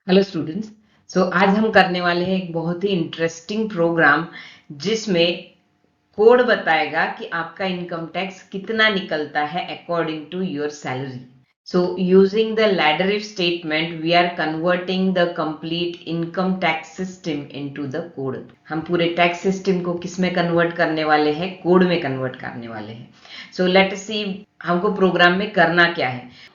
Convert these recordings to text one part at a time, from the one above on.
Hello students. आज हम करने वाले हैं एक बहुत ही इंटरेस्टिंग प्रोग्राम जिसमें कोड बताएगा कि आपका इनकम टैक्स कितना निकलता है according to your salary. Using the ladder if statement we are converting the complete income tax system into the code. हम पूरे टैक्स सिस्टम को किस में कन्वर्ट करने वाले हैं? कोड में कन्वर्ट करने वाले हैं। लेट अस सी हमको प्रोग्राम में करना क्या है।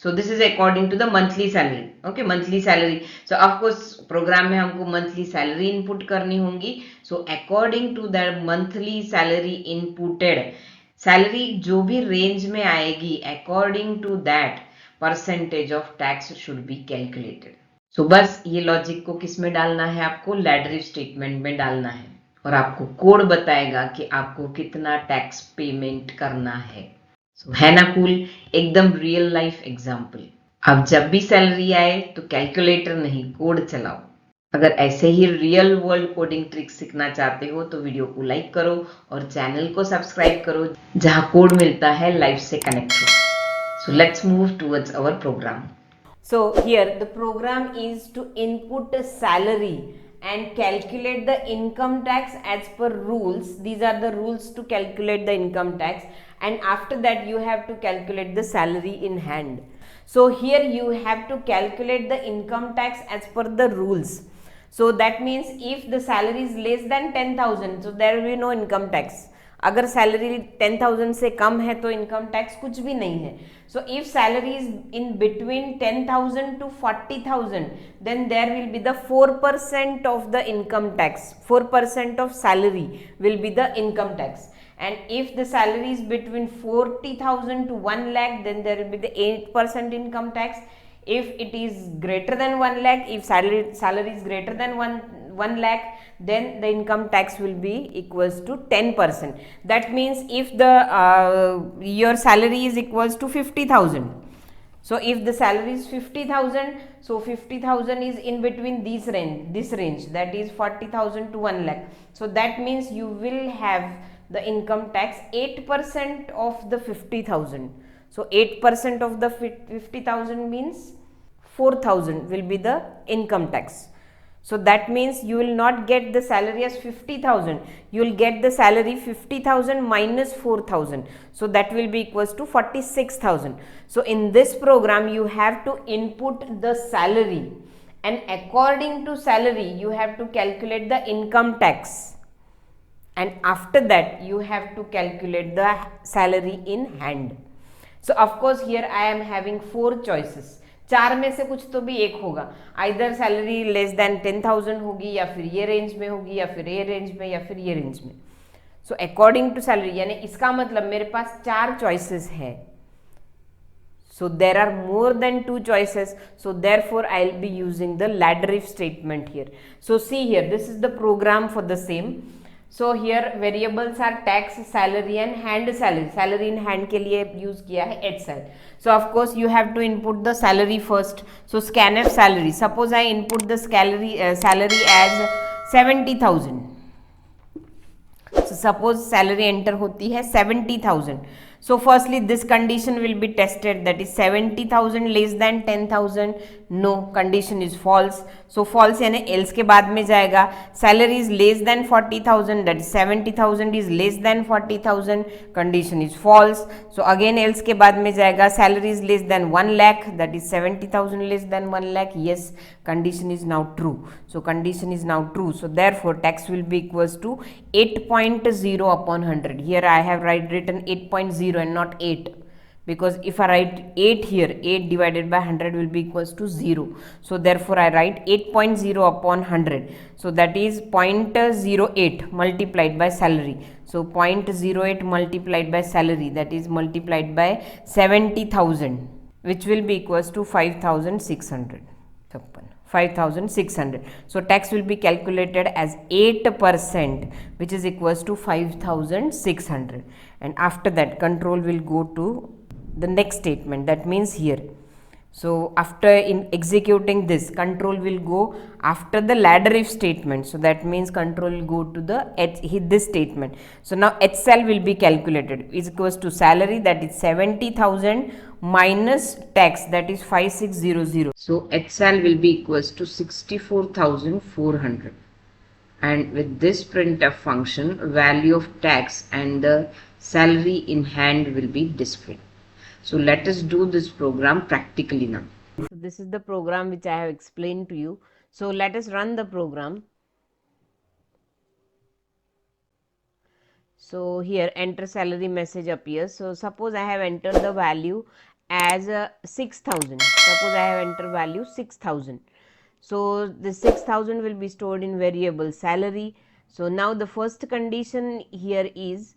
So this is according to the monthly salary. Okay, monthly salary. So of course program में हमको monthly salary input करनी होंगी. So according to that monthly salary inputted, salary जो भी range में आएगी according to that percentage of tax should be calculated. So बस ये लॉजिक को किस में डालना है? आपको लैडर स्टेटमेंट में डालना है और आपको कोड बताएगा कि आपको कितना टैक्स पेमेंट करना है। है ना कूल? एकदम रियल लाइफ एग्जाम्पल। अब जब भी सैलरी आए तो कैलकुलेटर नहीं, कोड चलाओ। अगर ऐसे ही रियल वर्ल्ड कोडिंग ट्रिक सीखना चाहते हो तो वीडियो को लाइक करो और चैनल को सब्सक्राइब करो जहां कोड मिलता है लाइफ से कनेक्ट हो। So let's move towards our program. So here the program is to input a salary and calculate the income tax as per rules. These are the rules to calculate the income tax, and after that you have to calculate the salary in hand. So here you have to calculate the income tax as per the rules. So that means if the salary is less than 10,000, so there will be no income tax. अगर salary 10,000 से कम है तो income tax कुछ भी नहीं है. So if salary is in between 10,000 to 40,000 then there will be the 4% of the income tax. 4% of salary will be the income tax. And if the salary is between 40,000 to 1 lakh, then there will be the 8% income tax. If it is greater than 1 lakh, if salary is greater than 1 lakh, then the income tax will be equals to 10%. That means if the your salary is equals to 50,000. So if the salary is 50,000, so 50,000 is in between this range, that is 40,000 to 1 lakh. So that means you will have the income tax 8% of the 50,000. So 8% of the 50,000 means 4,000 will be the income tax. So that means you will not get the salary as 50,000, you will get the salary 50,000 minus 4,000. So that will be equals to 46,000. So in this program you have to input the salary, and according to salary you have to calculate the income tax, and after that you have to calculate the salary in hand. So of course here I am having 4 choices. 4 में से कुछ तो भी एक होगा. Either salary less than 10,000 होगी, या फिर ये रेंज में होगी, या फिर ये रेंज में, या फिर ये रेंज में. सो अकॉर्डिंग टू सैलरी, यानी इसका मतलब मेरे पास 4 चॉइसेस है. So there are more than 2 choices, so therefore I will be using the ladder if statement here. So see here, this is the program for the same. So here variables are tax, salary and hand salary. Salary in hand के लिए use किया है HSAL. So of course you have to input the salary first. So scanf salary. Suppose I input the salary as 70,000. So suppose salary enter होती है 70,000. So firstly this condition will be tested, that is 70,000 less than 10,000. No, condition is false. So false यानी else के बाद में जाएगा. Salary is less than 40,000, that is 70,000 is less than 40,000. Condition is false. So again else के बाद में जाएगा. Salary is less than 1 lakh, that is 70,000 less than 1 lakh. Yes, condition is now true. So condition is now true. So therefore tax will be equals to 8.0 upon 100. Here I have written 8.0 and not 8, because if I write 8 here, 8 divided by 100 will be equals to 0. So therefore I write 8.0 upon 100. So that is 0.08 multiplied by salary. So 0.08 multiplied by salary, that is multiplied by 70,000, which will be equals to 5,600. 5,600. So tax will be calculated as 8%, which is equals to 5,600. And after that control will go to the next statement, that means here. So after in executing this, control will go after the ladder if statement. So that means control will go to the this statement. So now HSAL will be calculated, is equals to salary, that is 70,000 minus tax, that is 5600. So HSAL will be equals to 64,400. And with this printf function, value of tax and the salary in hand will be displayed. So let us do this program practically now. So this is the program which I have explained to you. So let us run the program. So here enter salary message appears. So suppose I have entered the value as 6,000. Suppose I have entered value 6,000. So the 6,000 will be stored in variable salary. So now the first condition here is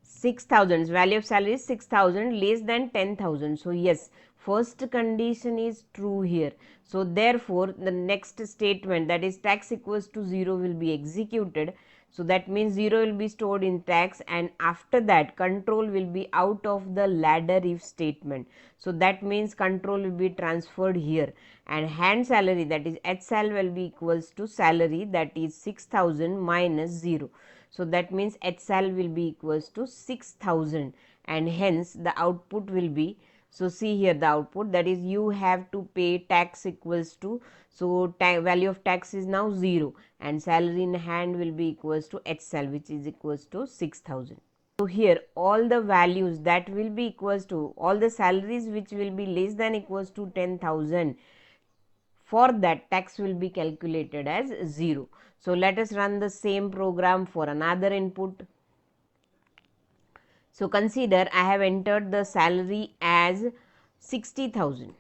6,000, value of salary is 6,000 less than 10,000. So yes, first condition is true here. So therefore the next statement, that is tax equals to 0, will be executed. So that means 0 will be stored in tax, and after that control will be out of the ladder if statement. So that means control will be transferred here, and hand salary, that is HSAL, will be equals to salary, that is 6,000 minus 0. So that means HSAL will be equals to 6,000, and hence the output will be, so see here the output, that is you have to pay tax equals to, so value of tax is now 0, and salary in hand will be equals to HSAL, which is equals to 6,000. So here all the values that will be equals to, all the salaries which will be less than equals to 10,000, for that tax will be calculated as 0. So let us run the same program for another input. So consider I have entered the salary as 60,000.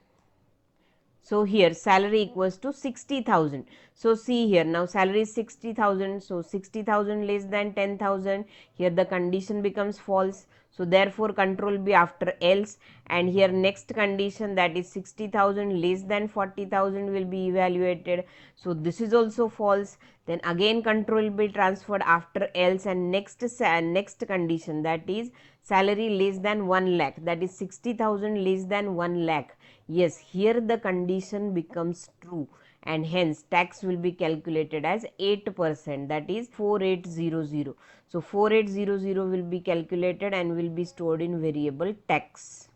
So here salary equals to 60,000. So see here, now salary is 60,000. So 60,000 less than 10,000. Here the condition becomes false. So therefore control will be after else, and here next condition, that is 60,000 less than 40,000 will be evaluated. So this is also false. Then again control will be transferred after else, and next condition, that is salary less than 1 lakh, that is 60,000 less than 1 lakh. Yes, here the condition becomes true, and hence tax will be calculated as 8%, that is 4800. So 4800 will be calculated and will be stored in variable tax,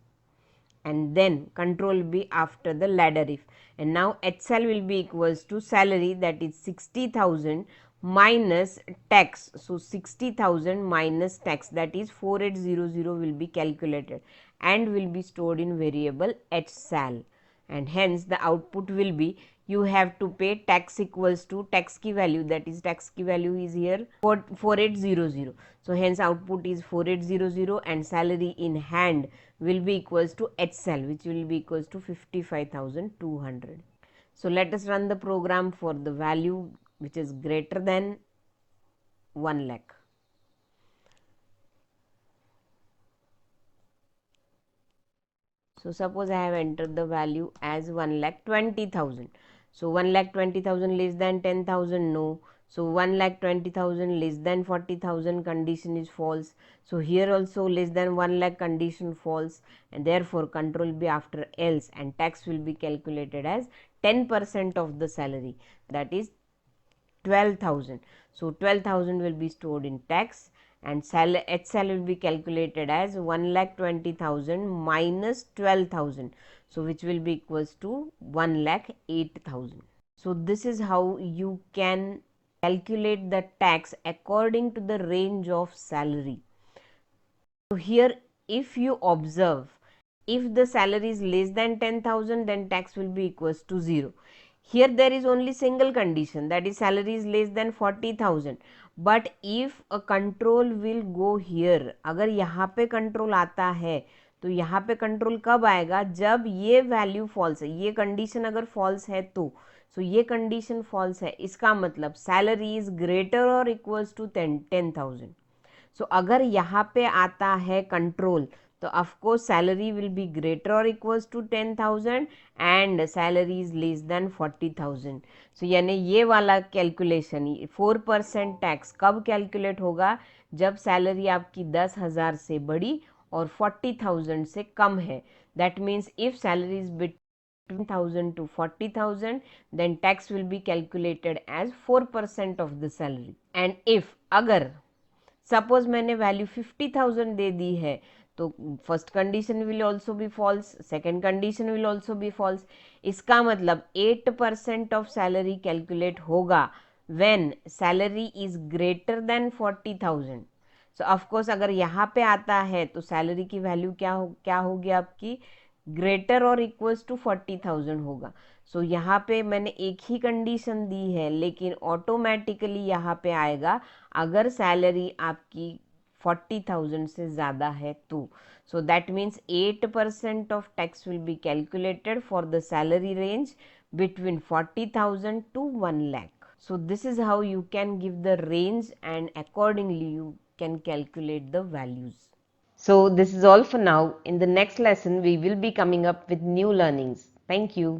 and then control will be after the ladder if, and now HSAL will be equals to salary, that is 60,000 minus tax. So 60,000 minus tax, that is 4800 will be calculated and will be stored in variable HSAL, and hence the output will be, you have to pay tax equals to tax key value, that is tax key value is here 4800. So hence output is 4800, and salary in hand will be equals to HSAL, which will be equals to 55,200. So let us run the program for the value which is greater than 1 lakh. So suppose I have entered the value as 1,20,000. So 1,20,000 less than 10,000, no. So 1,20,000 less than 40,000, condition is false. So here also less than 1 lakh, condition false, and therefore control will be after else, and tax will be calculated as 10% of the salary, that is 12,000. So 12,000 will be stored in tax, and HSAL will be calculated as 1,20,000 minus 12,000. So which will be equals to 1,08,000. So this is how you can calculate the tax according to the range of salary. So here if you observe, if the salary is less than 10,000, then tax will be equals to 0. Here there is only single condition, that is salary is less than 40,000. But if a control will go here, अगर यहाँ पे control आता है तो यहाँ पे control कब आएगा, जब ये वैल्यू फॉल्स है, ये कंडीशन अगर फॉल्स है तो, सो ये कंडीशन फॉल्स है, इसका मतलब सैलरी इज ग्रेटर और इक्वल्स टू 10,000. सो अगर यहाँ पे आता है कंट्रोल, तो of course salary will be greater और equals to 10,000 and salary is less than 40,000. So यानी ये वाला कैलकुलेशन 4% टैक्स कब कैलकुलेट होगा, जब सैलरी आपकी 10,000 से बड़ी और 40,000 से कम है. That means if salary is between 10,000 to 40,000, then tax will be calculated as 4% of the salary. And if अगर सपोज मैंने वैल्यू 50,000 दे दी है, तो first condition will also be false, second condition will also be false. इसका मतलब 8% of salary calculate होगा when salary is greater than 40,000। So of course अगर यहाँ पे आता है तो सैलरी की वैल्यू क्या होगी आपकी, ग्रेटर और इक्वल्स टू 40,000 होगा। सो यहाँ पे मैंने एक ही कंडीशन दी है, लेकिन ऑटोमेटिकली यहाँ पे आएगा अगर सैलरी आपकी 40,000 से ज़्यादा है तो। So that means 8% of tax will be calculated for the salary range between 40,000 to 1 lakh. So this is how you can give the range and accordingly you can calculate the values. So this is all for now. In the next lesson we will be coming up with new learnings. Thank you.